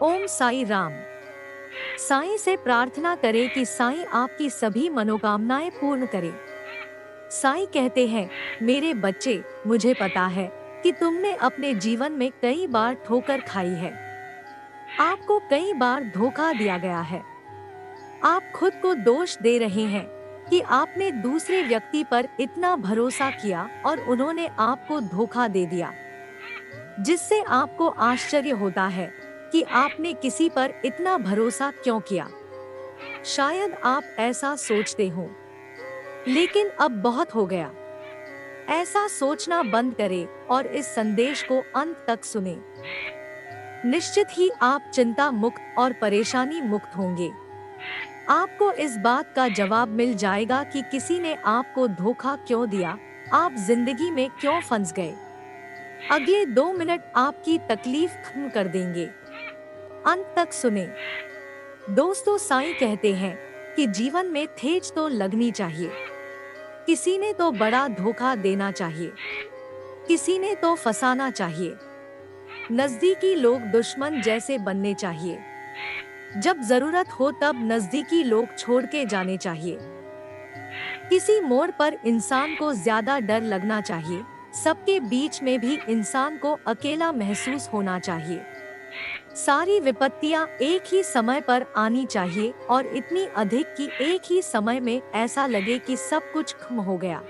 ओम साई राम। साईं से प्रार्थना करें कि साईं आपकी सभी मनोकामनाएं पूर्ण करे। साईं कहते हैं, मेरे बच्चे, मुझे पता है कि तुमने अपने जीवन में कई बार ठोकर खाई है। आपको कई बार धोखा दिया गया है। आप खुद को दोष दे रहे हैं कि आपने दूसरे व्यक्ति पर इतना भरोसा किया और उन्होंने आपको धोखा दे दिया, जिससे आपको आश्चर्य होता है कि आपने किसी पर इतना भरोसा क्यों किया। शायद आप ऐसा सोचते हो, लेकिन अब बहुत हो गया। ऐसा सोचना बंद करें और इस संदेश को अंत तक सुने। निश्चित ही आप चिंता मुक्त और परेशानी मुक्त होंगे। आपको इस बात का जवाब मिल जाएगा कि किसी ने आपको धोखा क्यों दिया, आप जिंदगी में क्यों फंस गए। अगले 2 मिनट आपकी तकलीफ खत्म कर देंगे। अंत तक सुने। दोस्तों, साईं कहते हैं कि जीवन में ठेच तो लगनी चाहिए। किसी ने तो बड़ा धोखा देना चाहिए, किसी ने तो फंसाना चाहिए। नजदीकी लोग दुश्मन जैसे बनने चाहिए। जब जरूरत हो तब नजदीकी लोग छोड़ के जाने चाहिए। किसी मोड़ पर इंसान को ज्यादा डर लगना चाहिए। सबके बीच में भी इंसान को अकेला महसूस होना चाहिए। सारी विपत्तियां एक ही समय पर आनी चाहिए और इतनी अधिक कि एक ही समय में ऐसा लगे कि सब कुछ खत्म हो गया।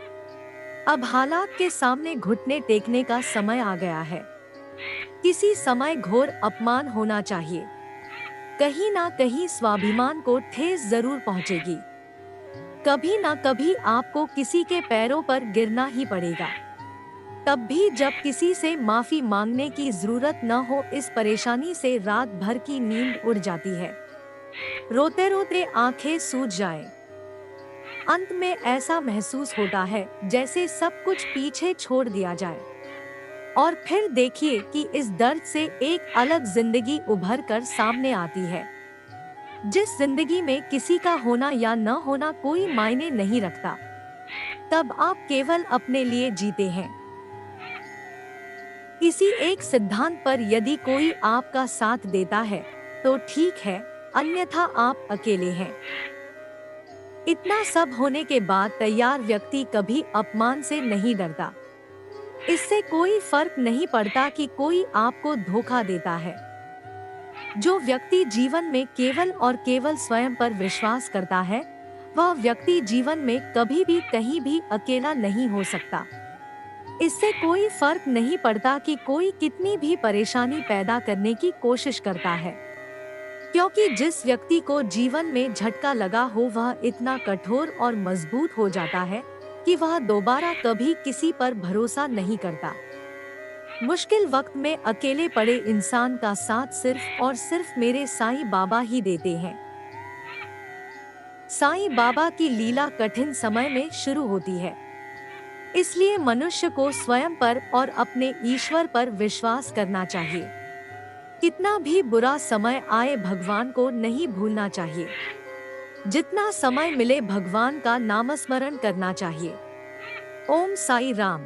अब हालात के सामने घुटने टेकने का समय आ गया है। किसी समय घोर अपमान होना चाहिए। कहीं ना कहीं स्वाभिमान को ठेस जरूर पहुंचेगी। कभी ना कभी आपको किसी के पैरों पर गिरना ही पड़ेगा। तब भी जब किसी से माफी मांगने की जरूरत न हो, इस परेशानी से रात भर की नींद उड़ जाती है। रोते रोते आंखें सूज जाएं। अंत में ऐसा महसूस होता है जैसे सब कुछ पीछे छोड़ दिया जाए। और फिर देखिए कि इस दर्द से एक अलग जिंदगी उभर कर सामने आती है। जिस जिंदगी में किसी का होना या न होना कोई मायने नहीं रखता। तब आप केवल अपने लिए जीते हैं। इसी एक सिद्धांत पर यदि कोई आपका साथ देता है तो ठीक है, अन्यथा आप अकेले हैं। इतना सब होने के बाद तैयार व्यक्ति कभी अपमान से नहीं डरता। इससे कोई फर्क नहीं पड़ता कि कोई आपको धोखा देता है। जो व्यक्ति जीवन में केवल और केवल स्वयं पर विश्वास करता है, वह व्यक्ति जीवन में कभी भी कहीं भी अकेला नहीं हो सकता। इससे कोई फर्क नहीं पड़ता कि कोई कितनी भी परेशानी पैदा करने की कोशिश करता है, क्योंकि जिस व्यक्ति को जीवन में झटका लगा हो वह इतना कठोर और मजबूत हो जाता है कि वह दोबारा कभी किसी पर भरोसा नहीं करता। मुश्किल वक्त में अकेले पड़े इंसान का साथ सिर्फ और सिर्फ मेरे साईं बाबा ही देते हैं। साईं बाबा की लीला कठिन समय में शुरू होती है। इसलिए मनुष्य को स्वयं पर और अपने ईश्वर पर विश्वास करना चाहिए। कितना भी बुरा समय आए, भगवान को नहीं भूलना चाहिए। जितना समय मिले भगवान का नामस्मरण करना चाहिए। ओम साई राम।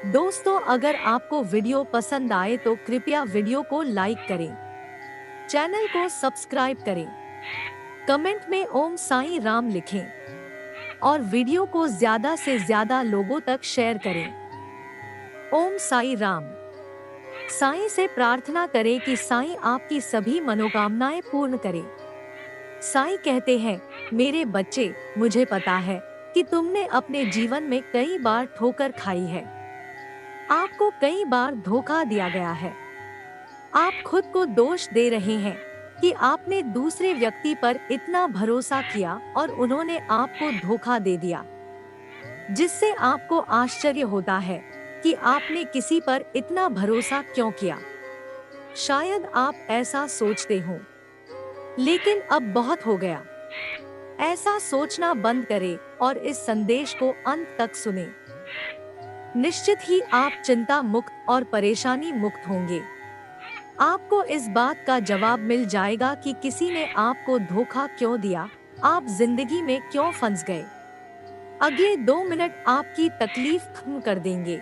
दोस्तों, अगर आपको वीडियो पसंद आए तो कृपया वीडियो को लाइक करें, चैनल को सब्सक्राइब करें, कमेंट में ओम साई राम लिखें और वीडियो को ज्यादा से ज्यादा लोगों तक शेयर करें। ओम साई राम। साईं से प्रार्थना करें कि साईं आपकी सभी मनोकामनाएं पूर्ण करे। साईं कहते हैं, मेरे बच्चे, मुझे पता है कि तुमने अपने जीवन में कई बार ठोकर खाई है। आपको कई बार धोखा दिया गया है। आप खुद को दोष दे रहे हैं कि आपने दूसरे व्यक्ति पर इतना भरोसा किया और उन्होंने आपको धोखा दे दिया, जिससे आपको आश्चर्य होता है कि आपने किसी पर इतना भरोसा क्यों किया। शायद आप ऐसा सोचते हो, लेकिन अब बहुत हो गया। ऐसा सोचना बंद करें और इस संदेश को अंत तक सुने। निश्चित ही आप चिंता मुक्त और परेशानी मुक्त होंगे। आपको इस बात का जवाब मिल जाएगा कि किसी ने आपको धोखा क्यों दिया, आप जिंदगी में क्यों फंस गए। अगले 2 मिनट आपकी तकलीफ खत्म कर देंगे।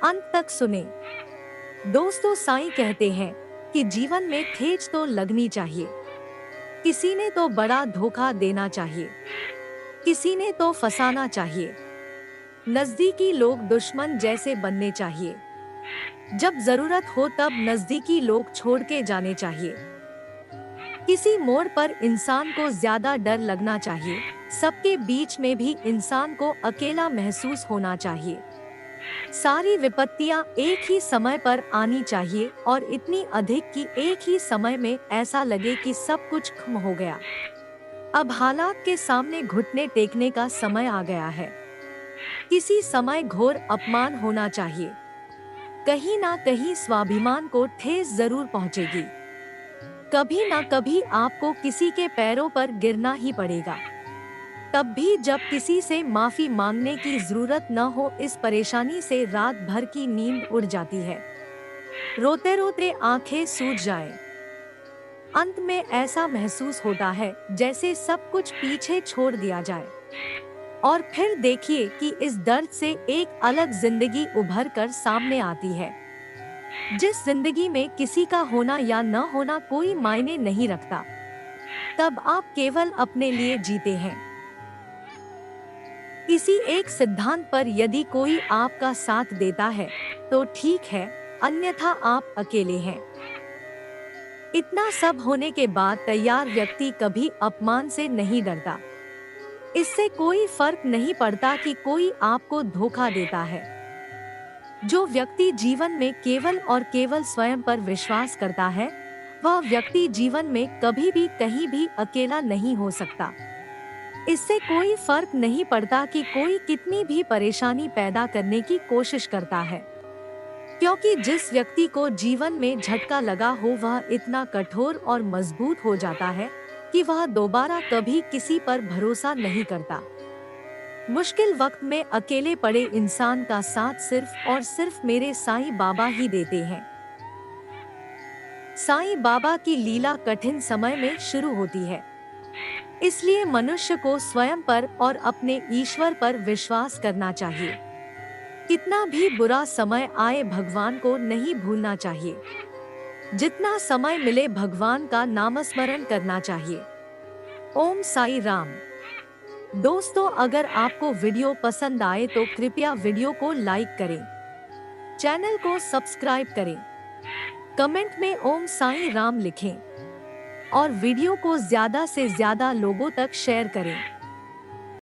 अंत तक सुने। दोस्तों, साईं कहते हैं कि जीवन में ठेच तो लगनी चाहिए। किसी ने तो बड़ा धोखा देना चाहिए, किसी ने तो फंसाना चाहिए। नजदीकी लोग दुश्मन जैसे बनने चाहिए। जब जरूरत हो तब नजदीकी लोग छोड़ के जाने चाहिए। किसी मोड़ पर इंसान को ज्यादा डर लगना चाहिए, सबके बीच में भी इंसान को अकेला महसूस होना चाहिए। सारी विपत्तियां एक ही समय पर आनी चाहिए और इतनी अधिक कि एक ही समय में ऐसा लगे कि सब कुछ खत्म हो गया। अब हालात के सामने घुटने टेकने का समय आ गया है। किसी समय घोर अपमान होना चाहिए, कहीं ना कहीं स्वाभिमान को ठेस जरूर पहुंचेगी। कभी ना कभी आपको किसी के पैरों पर गिरना ही पड़ेगा। तब भी जब किसी से माफी मांगने की जरूरत न हो, इस परेशानी से रात भर की नींद उड़ जाती है। रोते रोते आंखें सूज जाएं। अंत में ऐसा महसूस होता है जैसे सब कुछ पीछे छोड़ दिया जाए। और फिर देखिए कि इस दर्द से एक अलग जिंदगी उभर कर सामने आती है, जिस जिंदगी में किसी का होना या न होना कोई मायने नहीं रखता। तब आप केवल अपने लिए जीते हैं। किसी एक सिद्धांत पर यदि कोई आपका साथ देता है तो ठीक है, अन्यथा आप अकेले हैं। इतना सब होने के बाद तैयार व्यक्ति कभी अपमान से नहीं डरता। इससे कोई फर्क नहीं पड़ता कि कोई आपको धोखा देता है। जो व्यक्ति जीवन में केवल और केवल स्वयं पर विश्वास करता है, वह व्यक्ति जीवन में कभी भी कहीं भी अकेला नहीं हो सकता। इससे कोई फर्क नहीं पड़ता कि कोई कितनी भी परेशानी पैदा करने की कोशिश करता है, क्योंकि जिस व्यक्ति को जीवन में झटका लगा हो वह इतना कठोर और मजबूत हो जाता है कि वह दोबारा कभी किसी पर भरोसा नहीं करता। मुश्किल वक्त में अकेले पड़े इंसान का साथ सिर्फ और सिर्फ मेरे साईं बाबा ही देते हैं। साईं बाबा की लीला कठिन समय में शुरू होती है, इसलिए मनुष्य को स्वयं पर और अपने ईश्वर पर विश्वास करना चाहिए। कितना भी बुरा समय आए, भगवान को नहीं भूलना चाहिए। जितना समय मिले भगवान का नामस्मरण करना चाहिए। ओम साई राम। दोस्तों, अगर आपको वीडियो पसंद आए तो कृपया वीडियो को लाइक करें, चैनल को सब्सक्राइब करें, कमेंट में ओम साई राम लिखें और वीडियो को ज्यादा से ज्यादा लोगों तक शेयर करें।